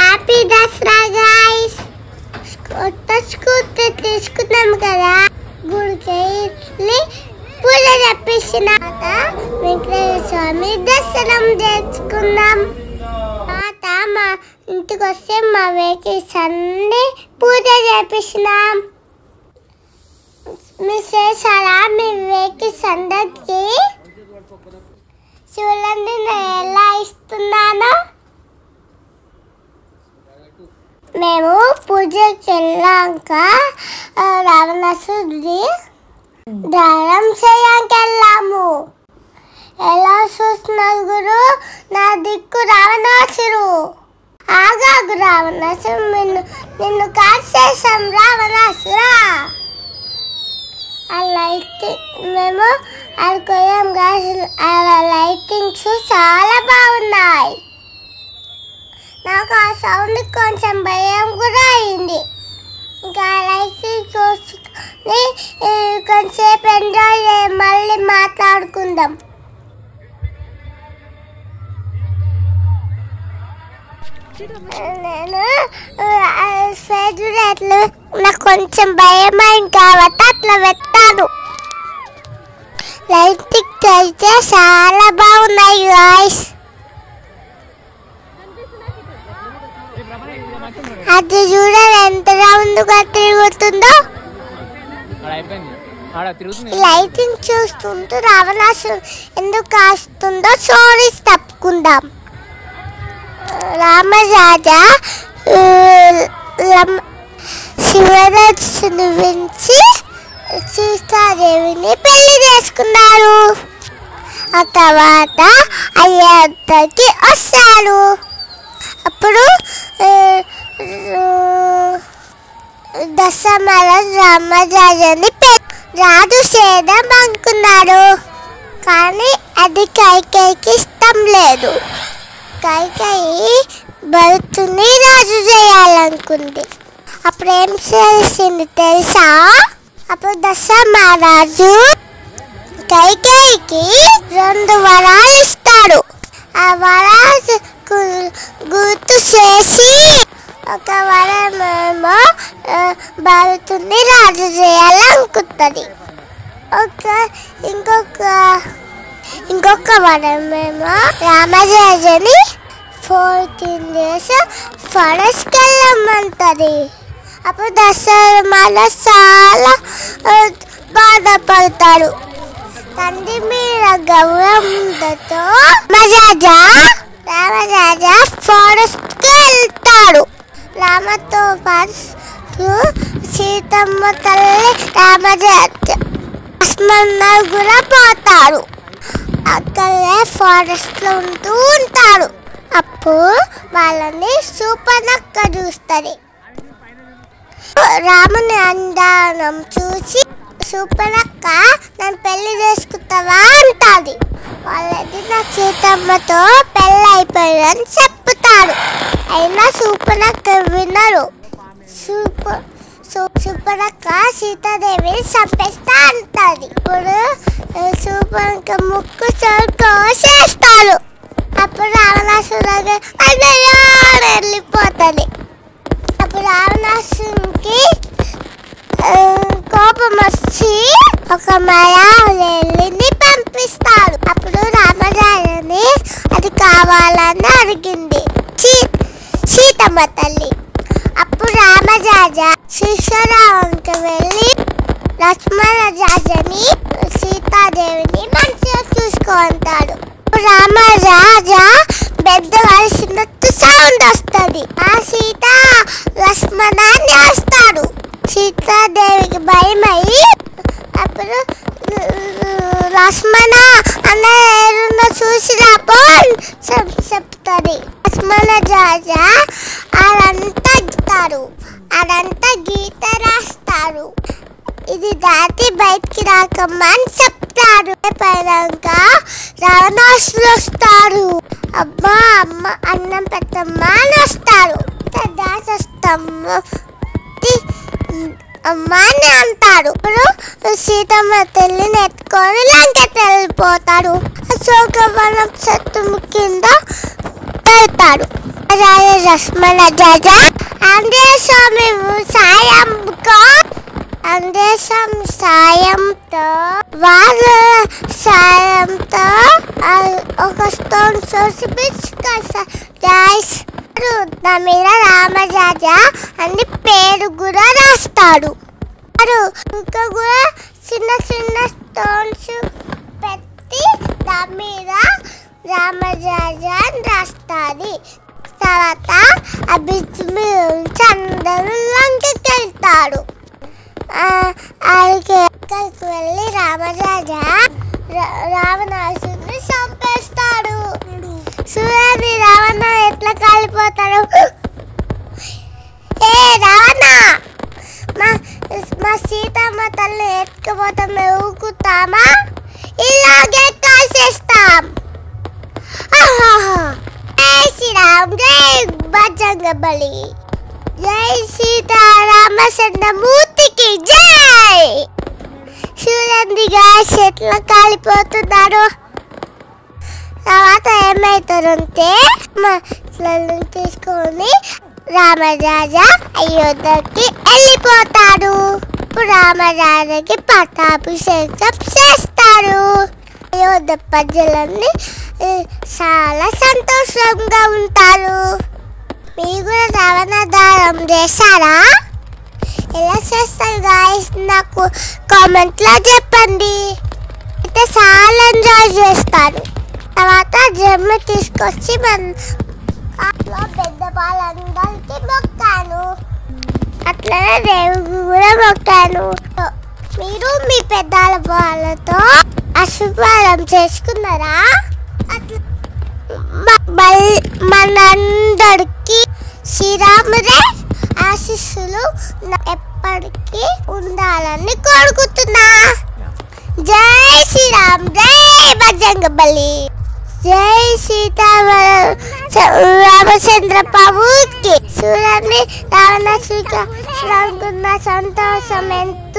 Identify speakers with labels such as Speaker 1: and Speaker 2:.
Speaker 1: Happy Dasara guys. కొత్త scooter తీసుకున్నాం కదా, గుడికి వెళ్ళి పూజ చేపించిన వెంకటేశ్వర స్వామి దర్శనం చేసుకున్నాం. తర్వాత మా ఇంటికి వస్తే మా వెహికల్స్ అన్నీ పూజ చేపించినాం. మీరు చేశారా మీ వెహికల్స్ అందరికి? చూడండి నేను ఎలా ఇస్తున్నానో. మేము పూజకి వెళ్ళాక రావణాసురుడి దహనం చేయడానికి వెళ్ళాము. ఎలా చూస్తున్నారు గురు? నా దిక్కు రావణాసురు. ఆగాగు రావణాసురు, నిన్ను కాల్చేసాం రావణాసురా. ఆ లైటింగ్ మేము అనుకోయాం కదా, ఆ లైటింగ్స్ చాలా బాగున్నాయి. నాకు ఆ సౌండ్ కొంచెం భయం కూడా అయింది. ఇంకా లైటింగ్ చూసుకొని కొంచెంసేపు ఎంజాయ్ చేసి మళ్ళీ మాట్లాడుకుందాం. నేను స్వేతులు నాకు కొంచెం భయమైంది కాబట్టి అట్లా పెట్టాను. లైటింగ్ అయితే చాలా బాగున్నాయి గాయ్స్. అది చూడాలి ఎంత రౌండ్గా తిరుగుతుందో. లైటింగ్ చూస్తుంటూ రావణాసురు ఎందుకు కాస్తుందో స్టోరీస్ తప్పుకుందాం. రామరాజా శివరాజుని వించి సీతాదేవిని పెళ్లి చేసుకున్నారు. ఆ తర్వాత అయోధ్యకి వస్తారు. అప్పుడు దశరథ రామరాజుని రాజు చేద్దాం అనుకున్నాడు. కానీ అది కైకేయికి ఇష్టం లేదు. కైకేయి భరతుని రాజు చేయాలనుకుంది. అప్పుడు ఏం చేసింది తెలుసా? అప్పుడు దశరథరాజు కైకేయికి 2 వరాలు ఇస్తాడు. ఆ వరాలు గుర్తు చేసి ఒక వరమేమో భరతుని రాజు చేయాలనుకుంటుంది. ఇంకొక వరమేమో రామరాజుని 14 days ఫారెస్ట్కి వెళ్ళమంటుంది. అప్పుడు దశరథ చాలా బాధపడతాడు. తండ్రి మీద గౌరవంతో రామరాజా ఫారెస్ట్కి వెళ్తాడు. రామతో పాటు సీతమ్మ తల్లి రామరాజా లక్ష్మణ కూడా పోతాడు. అక్కడే ఫారెస్ట్లో ఉంటూ ఉంటాడు. అప్పుడు వాళ్ళని శూర్పణఖ చూస్తుంది. రాముని అందానం చూసి శూర్పణఖ నన్ను పెళ్లి చేసుకుంటావా అంటుంది. వాళ్ళది నా సీతమ్మతో పెళ్ళి అయిపోయిందని చెప్తాడు. అయినా శూర్పణఖ వినరు. శూర్పణఖ సీతాదేవిని చంపేస్తా అంటుంది. ఇప్పుడు శూర్పణఖ ముక్కు కోసేస్తాడు. అప్పుడు రావణాసురుడు వెళ్ళిపోతుంది. అప్పుడు రావణాసురునికి కోపం వచ్చి ఒక మయాలిని పంపిస్తాడు. అప్పుడు రామరాజుని అది కావాలని అడిగింది సీతమ్మ తల్లి. అప్పుడు రామరాజా శిశురావుకి వెళ్ళి లక్ష్మణరాజుని సీతాదేవిని మంచిగా చూసుకుంటాడు. రామరాజా పెద్ద కలిసినట్టు సౌండ్ వస్తుంది. ఆ సీత లక్ష్మణాన్ని వస్తాడు. సీతాదేవికి భయమయ్యి అప్పుడు లక్ష్మణ అన్న చూసి రాపో చెప్తుంది. లక్ష్మణరాజా అదంతా గీత రాస్తారు. ఇది దాటి బయటికి రాకమ్మా అని చెప్తారు. పైనాక రావణాసురుడు వస్తారు. అమ్మా అమ్మ అన్నం పెట్టమ్మా అని వస్తారు. అమ్మ అని అంటాడు. ఇప్పుడు సీతమ్మ తల్లిని ఎత్తుకొని లంకెత్తి వెళ్ళిపోతాడు. అశోకవనం చెట్టు కింద పెడతాడు. రామరాజ లక్ష్మణ జజ ఆంజనేయ స్వామి సాయంతో వాళ్ళ సాయంతో ఒక స్టోన్ సోసి దాని మీద రామరాజ అని పేరు కూడా రాస్తాడు. ఇంకా కూడా చిన్న చిన్న స్టోన్స్ పెట్టి దాని మీద రామరాజ అని రాస్తుంది. తర్వాత ఆ బ్రిడ్జ్ మీద నుంచి అందరూ లంకకి వెళ్తాడు. అక్కడికి వెళ్ళి రామరాజ రావణాసుని చంపేస్తాడు. చూడండి రావణ ఎట్లా కాలిపోతాడు. ఏ రావణ, మా సీతమ్మ తల్లి ఎత్తుకుపోతా మేము ఊకుతామా? ఇలాగే కాల్చేస్తాం. జై శ్రీరామ్, జై బజరంగబలి, జై సీతారామచంద్రమూర్తికి జై. చూడండి గాయ్స్ ఎట్లా కాలిపోతున్నారు. తర్వాత ఏమవుతారంటే తీసుకొని రామరాజ అయోధ్యకి వెళ్ళిపోతాడు. ఇప్పుడు రామరాజకి పట్టాభిషేకం చేస్తారు. అయోధ్య ప్రజలన్నీ చాలా సంతోషంగా ఉంటారు. మీరు కూడా రావణదానం చేశారా? ఎలా చేస్తారు గాయ్స్ నాకు కామెంట్లో చెప్పండి. అయితే చాలా ఎంజాయ్ చేస్తారు. తర్వాత జమ్మ తీసుకొచ్చి అట్లా పెద్ద వాళ్ళందరికీ మొక్కాను. అట్లనే దేవుడికి కూడా మొక్కాను. మీరు మీ పెద్దల వాళ్ళతో ఆశీర్వాదం చేసుకున్నారా? మనందరికీ శ్రీరాముడే ఆశీస్సులు ఎప్పటికీ ఉండాలని కోరుకుంటున్నా. జై శ్రీరామ్, జై బజరంగబలి, జై రామచంద్ర ప్రభుకి. చూడండి రావణ సంతోషం ఎంత